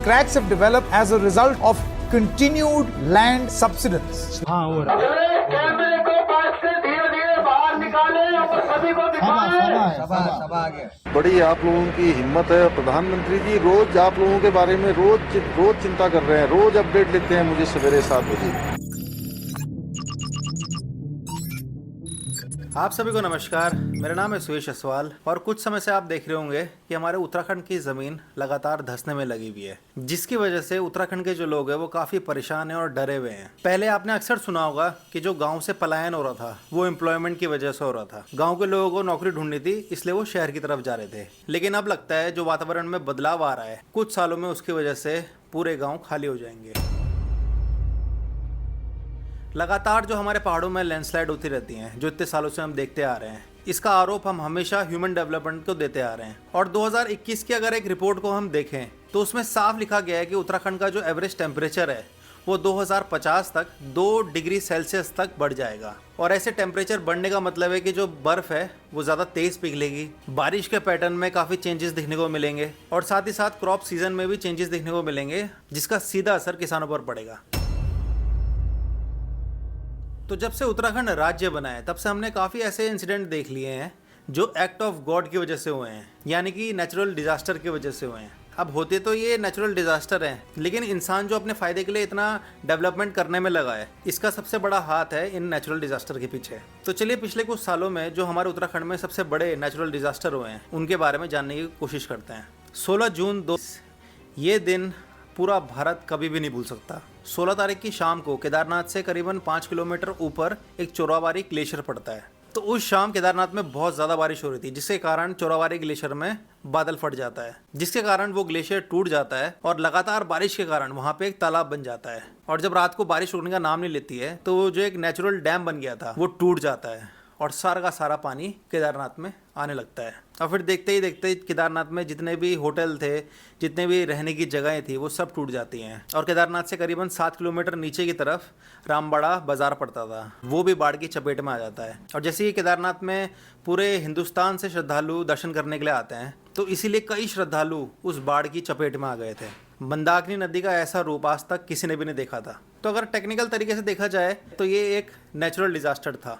Cracks have developed as a result of continued land subsidence. हाँ हो रहा है। कैमरे को पास से धीरे धीरे बाहर निकाले और सभी को सभा आ गया। बड़ी आप लोगों की हिम्मत है। प्रधानमंत्री जी रोज आप लोगों के बारे में रोज चिंता कर रहे हैं, रोज अपडेट लेते हैं मुझे सवेरे 7 बजे। आप सभी को नमस्कार, मेरा नाम है सुयश असवाल और कुछ समय से आप देख रहे होंगे कि हमारे उत्तराखंड की ज़मीन लगातार धंसने में लगी हुई है, जिसकी वजह से उत्तराखंड के जो लोग हैं वो काफ़ी परेशान हैं और डरे हुए हैं। पहले आपने अक्सर सुना होगा कि जो गांव से पलायन हो रहा था वो एम्प्लॉयमेंट की वजह से हो रहा था। गाँव के लोगों को नौकरी ढूंढनी थी, इसलिए वो शहर की तरफ जा रहे थे। लेकिन अब लगता है जो वातावरण में बदलाव आ रहा है, कुछ सालों में उसकी वजह से पूरे गाँव खाली हो जाएंगे। लगातार जो हमारे पहाड़ों में लैंडस्लाइड होती रहती हैं, जो इतने सालों से हम देखते आ रहे हैं, इसका आरोप हम हमेशा ह्यूमन डेवलपमेंट को देते आ रहे हैं। और 2021 की अगर एक रिपोर्ट को हम देखें तो उसमें साफ लिखा गया है कि उत्तराखंड का जो एवरेज टेम्परेचर है वो 2050 तक 2 डिग्री सेल्सियस तक बढ़ जाएगा। और ऐसे टेम्परेचर बढ़ने का मतलब है कि जो बर्फ़ है वो ज़्यादा तेज़ पिघलेगी, बारिश के पैटर्न में काफ़ी चेंजेस दिखने को मिलेंगे और साथ ही साथ क्रॉप सीजन में भी चेंजेस दिखने को मिलेंगे, जिसका सीधा असर किसानों पर पड़ेगा। तो जब से उत्तराखंड राज्य बना है तब से हमने काफ़ी ऐसे इंसिडेंट देख लिए हैं जो एक्ट ऑफ गॉड की वजह से हुए हैं, यानी कि नेचुरल डिजास्टर की वजह से हुए हैं। अब होते तो ये नेचुरल डिजास्टर हैं, लेकिन इंसान जो अपने फ़ायदे के लिए इतना डेवलपमेंट करने में लगा है, इसका सबसे बड़ा हाथ है इन नेचुरल डिजास्टर के पीछे। तो चलिए पिछले कुछ सालों में जो हमारे उत्तराखंड में सबसे बड़े नेचुरल डिजास्टर हुए हैं उनके बारे में जानने की कोशिश करते हैं। 16 जून ये दिन पूरा भारत कभी भी नहीं भूल सकता। 16 तारीख की शाम को केदारनाथ से करीबन 5 किलोमीटर ऊपर एक चोराबाड़ी ग्लेशियर पड़ता है। तो उस शाम केदारनाथ में बहुत ज़्यादा बारिश हो रही थी, जिसके कारण चोराबाड़ी ग्लेशियर में बादल फट जाता है, जिसके कारण वो ग्लेशियर टूट जाता है और लगातार बारिश के कारण वहाँ पे एक तालाब बन जाता है। और जब रात को बारिश रुकने का नाम नहीं लेती है तो वो जो एक नेचुरल डैम बन गया था वो टूट जाता है और सारा का सारा पानी केदारनाथ में आने लगता है। और फिर देखते ही देखते केदारनाथ में जितने भी होटल थे, जितने भी रहने की जगहें थी, वो सब टूट जाती हैं। और केदारनाथ से करीबन 7 किलोमीटर नीचे की तरफ रामबाड़ा बाजार पड़ता था, वो भी बाढ़ की चपेट में आ जाता है। और जैसे ही केदारनाथ में पूरे हिंदुस्तान से श्रद्धालु दर्शन करने के लिए आते हैं, तो इसीलिए कई श्रद्धालु उस बाढ़ की चपेट में आ गए थे। मंदाकिनी नदी का ऐसा रूप आज तक किसी ने भी नहीं देखा था। तो अगर टेक्निकल तरीके से देखा जाए तो ये एक नेचुरल डिजास्टर था।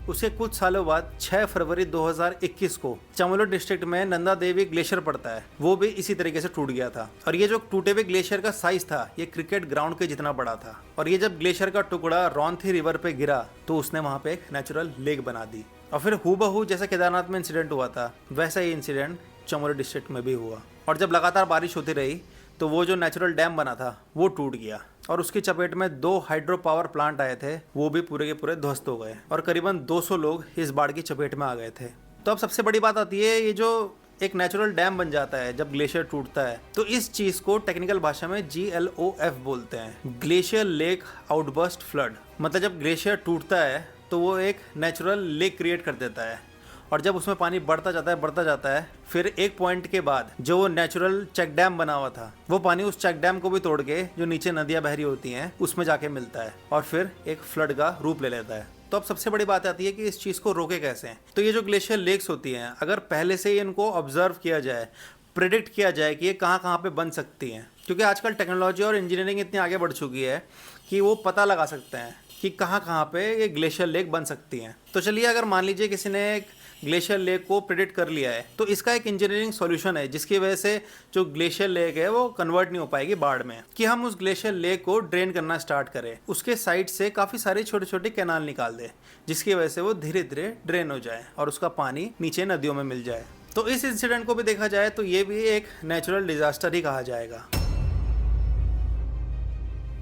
उसके कुछ सालों बाद 6 फरवरी 2021 को चमोली डिस्ट्रिक्ट में नंदा देवी ग्लेशियर पड़ता है, वो भी इसी तरीके से टूट गया था। और ये जो टूटे हुए ग्लेशियर का साइज था ये क्रिकेट ग्राउंड के जितना बड़ा था। और ये जब ग्लेशियर का टुकड़ा रौंथी रिवर पे गिरा तो उसने वहाँ पे एक नेचुरल लेक बना दी। और फिर हूबहू जैसे केदारनाथ में इंसिडेंट हुआ था वैसा ही इंसिडेंट चमोली डिस्ट्रिक्ट में भी हुआ। और जब लगातार बारिश होती रही तो वो जो नेचुरल डैम बना था वो टूट गया और उसकी चपेट में 2 हाइड्रो पावर प्लांट आए थे, वो भी पूरे के पूरे ध्वस्त हो गए और करीबन 200 लोग इस बाढ़ की चपेट में आ गए थे। तो अब सबसे बड़ी बात आती है, ये जो एक नेचुरल डैम बन जाता है जब ग्लेशियर टूटता है तो इस चीज़ को टेक्निकल भाषा में GLOF बोलते हैं, ग्लेशियर लेक आउटबर्स्ट फ्लड। मतलब जब ग्लेशियर टूटता है तो वो एक नेचुरल लेक क्रिएट कर देता है और जब उसमें पानी बढ़ता जाता है फिर एक पॉइंट के बाद जो वो नेचुरल चेक डैम बना हुआ था वो पानी उस चेक डैम को भी तोड़ के जो नीचे नदियाँ बह रही होती हैं उसमें जाके मिलता है और फिर एक फ्लड का रूप ले लेता है। तो अब सबसे बड़ी बात आती है कि इस चीज़ को रोके कैसे। तो ये जो ग्लेशियर लेक्स होती हैं, अगर पहले से ही इनको ऑब्जर्व किया जाए, प्रिडिक्ट किया जाए कि ये कहाँ पे बन सकती हैं, क्योंकि आजकल टेक्नोलॉजी और इंजीनियरिंग इतनी आगे बढ़ चुकी है कि वो पता लगा सकते हैं कि कहाँ पे ये ग्लेशियर लेक बन सकती हैं। तो चलिए अगर मान लीजिए किसी ने एक ग्लेशियर लेक को प्रिडिक्ट कर लिया है तो इसका एक इंजीनियरिंग सॉल्यूशन है जिसकी वजह से जो ग्लेशियर लेक है वो कन्वर्ट नहीं हो पाएगी बाढ़ में, कि हम उस ग्लेशियर लेक को ड्रेन करना स्टार्ट करें, उसके साइड से काफ़ी सारी छोटे छोटे कैनाल निकाल दें जिसकी वजह से वो धीरे धीरे ड्रेन हो जाए और उसका पानी नीचे नदियों में मिल जाए। तो इस इंसिडेंट को भी देखा जाए तो ये भी एक नेचुरल डिजास्टर ही कहा जाएगा।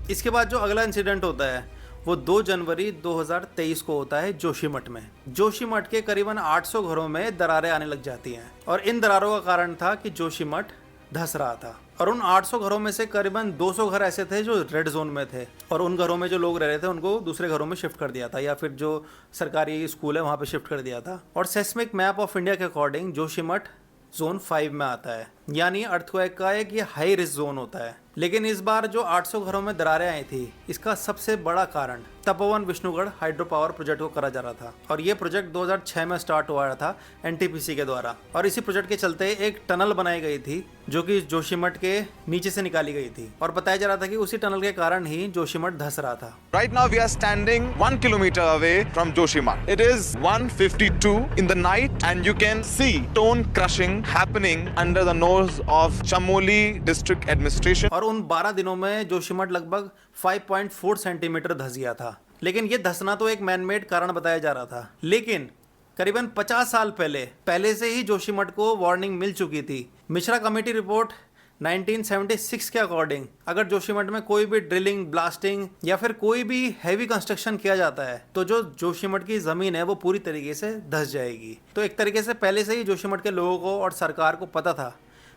इसके बाद जो अगला इंसिडेंट होता है वो 2 जनवरी 2023 को होता है जोशीमठ में। जोशीमठ के करीबन 800 घरों में दरारें आने लग जाती हैं और इन दरारों का कारण था कि जोशीमठ धंस रहा था। और उन 800 घरों में से करीबन 200 घर ऐसे थे जो रेड जोन में थे और उन घरों में जो लोग रह रहे थे उनको दूसरे घरों में शिफ्ट कर दिया था या फिर जो सरकारी स्कूल है वहाँ पे शिफ्ट कर दिया था। और सेस्मिक मैप ऑफ इंडिया के अकॉर्डिंग जोशीमठ जोन 5 में आता है, यानी अर्थक्वेक का एक ये हाई रिस्क जोन होता है। लेकिन इस बार जो 800 घरों में दरारें आई थी, इसका सबसे बड़ा कारण Tapovan Vishnugarh hydro power project को करा जा रहा था। और ये प्रोजेक्ट 2006 में स्टार्ट हुआ था एनटीपीसी के द्वारा। और इसी प्रोजेक्ट के चलते एक टनल बनाई गई थी जो कि जोशीमठ के नीचे से निकाली गई थी, और बताया जा रहा था कि उसी टनल के कारण ही जोशीमठ धंस रहा था। Right now we are standing 1 kilometer away from Joshimath. It is 1:52 in the night and you can see stone crushing happening under the nose of Chamoli district administration. और उन 12 दिनों में जोशीमठ लगभग 5.4 सेंटीमीटर धंस गया था। लेकिन ये धंसना तो एक मैनमेड कारण बताया जा रहा था, लेकिन करीबन 50 साल पहले से ही जोशीमठ को वार्निंग मिल चुकी थी। मिश्रा कमेटी रिपोर्ट 1976 के अकॉर्डिंग अगर जोशीमठ में कोई भी ड्रिलिंग, ब्लास्टिंग या फिर कोई भी हैवी कंस्ट्रक्शन किया जाता है तो जो जोशीमठ की ज़मीन है वो पूरी तरीके से धंस जाएगी। तो एक तरीके से पहले से ही जोशीमठ के लोगों को और सरकार को पता था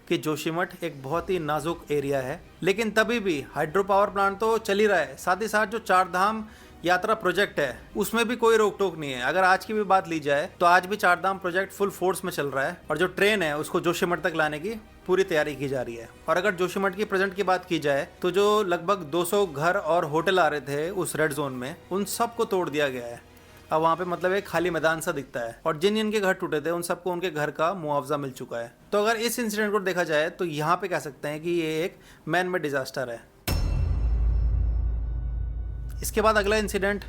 कि जोशीमठ एक बहुत ही नाजुक एरिया है। लेकिन तभी भी हाइड्रो पावर प्लांट तो चल ही रहा है, साथ ही साथ जो चारधाम यात्रा प्रोजेक्ट है उसमें भी कोई रोक टोक नहीं है। अगर आज की भी बात ली जाए तो आज भी चारधाम प्रोजेक्ट फुल फोर्स में चल रहा है, और जो ट्रेन है उसको जोशीमठ तक लाने की पूरी तैयारी की जा रही है। और अगर जोशीमठ की प्रेजेंट की बात की जाए तो जो लगभग 200 घर और होटल आ रहे थे उस रेड जोन में, उन सबको तोड़ दिया गया है। अब वहाँ पे मतलब एक खाली मैदान सा दिखता है, और जिन जिनके घर टूटे थे उन सबको उनके घर का मुआवजा मिल चुका है। तो अगर इस इंसिडेंट को देखा जाए तो यहाँ पे कह सकते हैं कि ये एक मैन मेड डिजास्टर है। इसके बाद अगला इंसिडेंट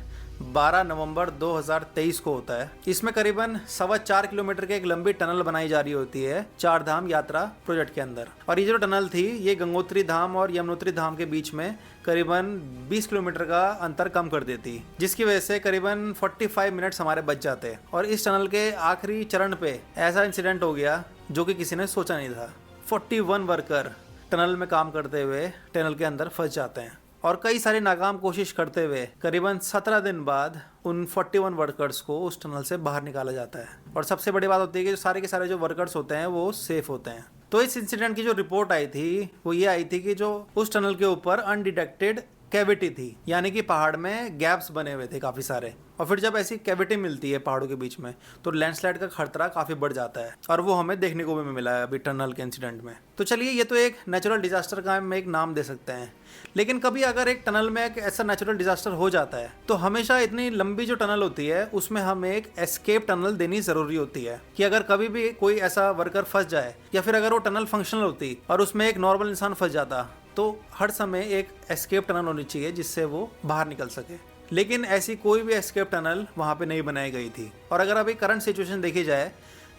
12 नवंबर 2023 को होता है। इसमें करीबन 4.25 किलोमीटर की एक लंबी टनल बनाई जा रही होती है चारधाम यात्रा प्रोजेक्ट के अंदर। और ये जो टनल थी ये गंगोत्री धाम और यमुनोत्री धाम के बीच में करीबन 20 किलोमीटर का अंतर कम कर देती, जिसकी वजह से करीबन 45 मिनट्स हमारे बच जाते। और इस टनल के आखिरी चरण पे ऐसा इंसिडेंट हो गया जो कि किसी ने सोचा नहीं था। 41 वर्कर टनल में काम करते हुए टनल के अंदर फंस जाते हैं, और कई सारी नाकाम कोशिश करते हुए करीबन 17 दिन बाद उन 41 वर्कर्स को उस टनल से बाहर निकाला जाता है। और सबसे बड़ी बात होती है कि जो सारे के सारे जो वर्कर्स होते हैं वो सेफ होते हैं। तो इस इंसिडेंट की जो रिपोर्ट आई थी वो ये आई थी कि जो उस टनल के ऊपर अनडिटेक्टेड कैविटी थी, यानी कि पहाड़ में गैप्स बने हुए थे काफ़ी सारे। और फिर जब ऐसी कैविटी मिलती है पहाड़ों के बीच में तो लैंडस्लाइड का खतरा काफ़ी बढ़ जाता है, और वो हमें देखने को भी मिला है अभी टनल के इंसिडेंट में। तो चलिए, ये तो एक नेचुरल डिजास्टर का हम एक नाम दे सकते हैं। लेकिन कभी अगर एक टनल में एक ऐसा नेचुरल डिजास्टर हो जाता है तो हमेशा इतनी लंबी जो टनल होती है उसमें हमें एक एस्केप टनल देनी ज़रूरी होती है, कि अगर कभी भी कोई ऐसा वर्कर फंस जाए या फिर अगर वो टनल फंक्शनल होती और उसमें एक नॉर्मल इंसान फंस जाता तो हर समय एक एस्केप टनल होनी चाहिए जिससे वो बाहर निकल सके। लेकिन ऐसी कोई भी एस्केप टनल वहाँ पे नहीं बनाई गई थी। और अगर अभी करंट सिचुएशन देखी जाए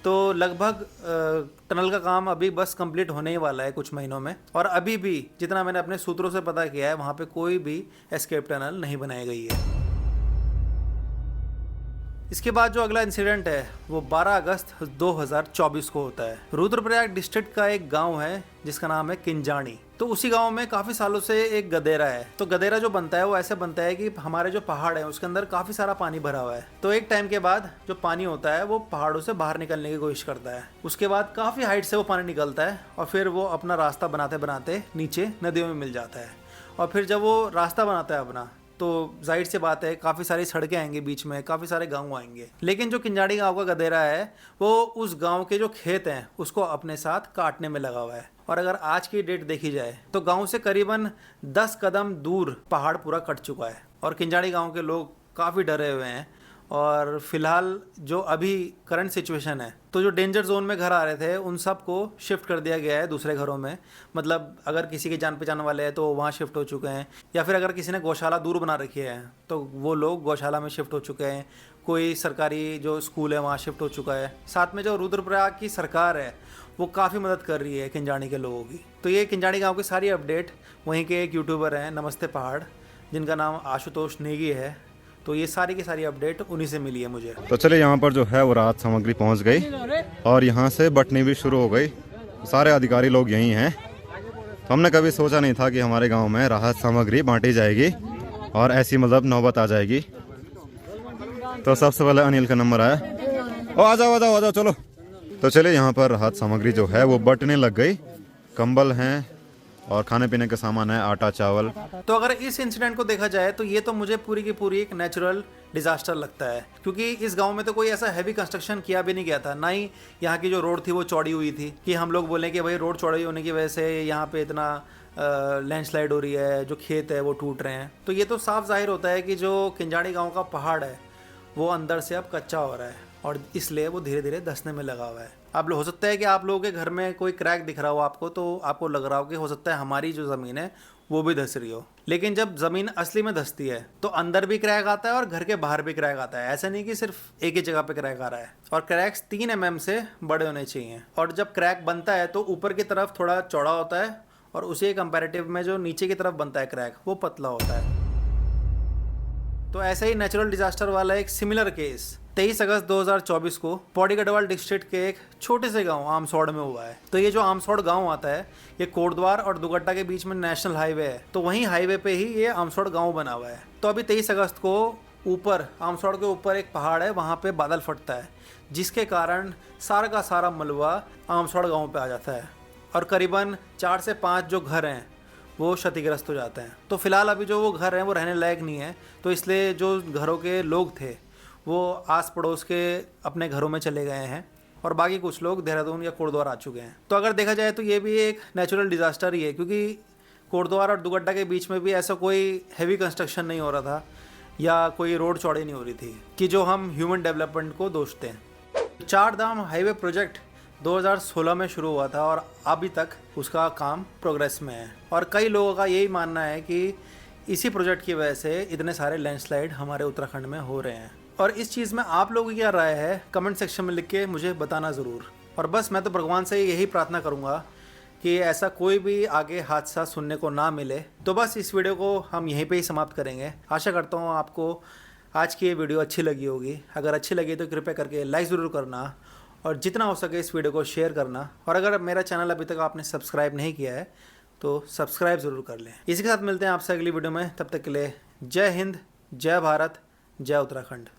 तो लगभग टनल का काम अभी बस कंप्लीट होने ही वाला है कुछ महीनों में, और अभी भी जितना मैंने अपने सूत्रों से पता किया है वहाँ पे कोई भी एस्केप टनल नहीं बनाई गई है। इसके बाद जो अगला इंसिडेंट है वो 12 अगस्त 2024 को होता है। रुद्रप्रयाग डिस्ट्रिक्ट का एक गांव है जिसका नाम है किंजाणी। तो उसी गांव में काफ़ी सालों से एक गदेरा है। तो गदेरा जो बनता है वो ऐसे बनता है कि हमारे जो पहाड़ है उसके अंदर काफ़ी सारा पानी भरा हुआ है। तो एक टाइम के बाद जो पानी होता है वो पहाड़ों से बाहर निकलने की कोशिश करता है। उसके बाद काफ़ी हाइट से वो पानी निकलता है और फिर वो अपना रास्ता बनाते बनाते नीचे नदियों में मिल जाता है। और फिर जब वो रास्ता बनाता है अपना तो जाहिर सी बात है काफ़ी सारी सड़कें आएंगी, बीच में काफ़ी सारे गांव आएंगे। लेकिन जो किंजाड़ी गांव का गदेरा है वो उस गांव के जो खेत हैं उसको अपने साथ काटने में लगा हुआ है। और अगर आज की डेट देखी जाए तो गांव से करीबन 10 कदम दूर पहाड़ पूरा कट चुका है और किंजाड़ी गांव के लोग काफ़ी डरे हुए हैं। और फिलहाल जो अभी करंट सिचुएशन है तो जो डेंजर जोन में घर आ रहे थे उन सब को शिफ्ट कर दिया गया है दूसरे घरों में। मतलब अगर किसी के जान पहचान वाले हैं तो वहाँ शिफ्ट हो चुके हैं, या फिर अगर किसी ने गौशाला दूर बना रखी है तो वो लोग गौशाला में शिफ्ट हो चुके हैं। कोई सरकारी जो स्कूल है वहाँ शिफ्ट हो चुका है। साथ में जो रुद्रप्रयाग की सरकार है वो काफ़ी मदद कर रही है किंजाड़ी के लोगों की। तो ये किंजाड़ी गाँव की सारी अपडेट वहीं के एक यूट्यूबर हैं नमस्ते पहाड़, जिनका नाम आशुतोष नेगी है। तो ये सारी की सारी अपडेट उन्हीं से मिली है मुझे। तो चलिए, यहाँ पर जो है वो राहत सामग्री पहुँच गई और यहाँ से बटनी भी शुरू हो गई। सारे अधिकारी लोग यहीं हैं। तो हमने कभी सोचा नहीं था कि हमारे गांव में राहत सामग्री बांटी जाएगी और ऐसी मतलब नौबत आ जाएगी। तो सबसे पहले अनिल का नंबर आया, ओ आ जाओ चलो। तो चलिए, यहाँ पर राहत सामग्री जो है वो बटने लग गई। कंबल हैं, और खाने पीने का सामान है, आटा चावल। तो अगर इस इंसिडेंट को देखा जाए तो ये तो मुझे पूरी की पूरी एक नेचुरल डिजास्टर लगता है, क्योंकि इस गांव में तो कोई ऐसा हैवी कंस्ट्रक्शन किया भी नहीं गया था, ना ही यहाँ की जो रोड थी वो चौड़ी हुई थी कि हम लोग बोलें कि भाई रोड चौड़ी होने की वजह से यहाँ पे इतना लैंडस्लाइड हो रही है, जो खेत है वो टूट रहे हैं। तो ये तो साफ जाहिर होता है कि जो किंजाड़ी गाँव का पहाड़ है वो अंदर से अब कच्चा हो रहा है और इसलिए वो धीरे धीरे धंसने में लगा हुआ है। अब हो सकता है कि आप लोगों के घर में कोई क्रैक दिख रहा हो आपको, तो आपको लग रहा हो कि हो सकता है हमारी जो ज़मीन है वो भी धंस रही हो, लेकिन जब ज़मीन असली में धंसती है तो अंदर भी क्रैक आता है और घर के बाहर भी क्रैक आता है। ऐसा नहीं कि सिर्फ एक ही जगह पे क्रैक आ रहा है। और क्रैक्स 3 mm से बड़े होने चाहिए, और जब क्रैक बनता है तो ऊपर की तरफ थोड़ा चौड़ा होता है और उसी कंपैरेटिव में जो नीचे की तरफ बनता है क्रैक वो पतला होता है। तो ऐसे ही नेचुरल डिजास्टर वाला एक सिमिलर केस 23 अगस्त 2024 को पौड़ी गढ़वाल डिस्ट्रिक्ट के एक छोटे से गांव आमसौड़ में हुआ है। तो ये जो आमसौड़ गांव आता है ये कोटद्वार और दुगट्टा के बीच में नेशनल हाईवे है, तो वहीं हाईवे पे ही ये आमसौड़ गांव बना हुआ है। तो अभी 23 अगस्त को ऊपर आमसौड़ के ऊपर एक पहाड़ है, वहाँ पे बादल फटता है जिसके कारण सारा का सारा मलबा आमसौड़ गाँव पे आ जाता है और करीबन 4 से 5 जो घर हैं वो क्षतिग्रस्त हो जाते हैं। तो फिलहाल अभी जो वो घर हैं वो रहने लायक नहीं है, तो इसलिए जो घरों के लोग थे वो आस पड़ोस के अपने घरों में चले गए हैं और बाकी कुछ लोग देहरादून या कोटद्वार आ चुके हैं। तो अगर देखा जाए तो ये भी एक नेचुरल डिज़ास्टर ही है, क्योंकि कोटद्वार और दुगट्टा के बीच में भी ऐसा कोई हैवी कंस्ट्रक्शन नहीं हो रहा था या कोई रोड चौड़ी नहीं हो रही थी कि जो हम ह्यूमन डेवलपमेंट को दोषते हैं। 4 धाम हाईवे प्रोजेक्ट 2016 में शुरू हुआ था और अभी तक उसका काम प्रोग्रेस में है, और कई लोगों का यही मानना है कि इसी प्रोजेक्ट की वजह से इतने सारे लैंडस्लाइड हमारे उत्तराखंड में हो रहे हैं। और इस चीज़ में आप लोगों की क्या राय है कमेंट सेक्शन में लिख के मुझे बताना ज़रूर। और बस मैं तो भगवान से यही प्रार्थना करूँगा कि ऐसा कोई भी आगे हादसा सुनने को ना मिले। तो बस इस वीडियो को हम यहीं पे ही समाप्त करेंगे। आशा करता हूँ आपको आज की ये वीडियो अच्छी लगी होगी। अगर अच्छी लगी तो कृपया करके लाइक ज़रूर करना और जितना हो सके इस वीडियो को शेयर करना। और अगर मेरा चैनल अभी तक आपने सब्सक्राइब नहीं किया है तो सब्सक्राइब ज़रूर कर लें। इसी के साथ मिलते हैं आपसे अगली वीडियो में, तब तक के लिए जय हिंद, जय भारत, जय उत्तराखंड।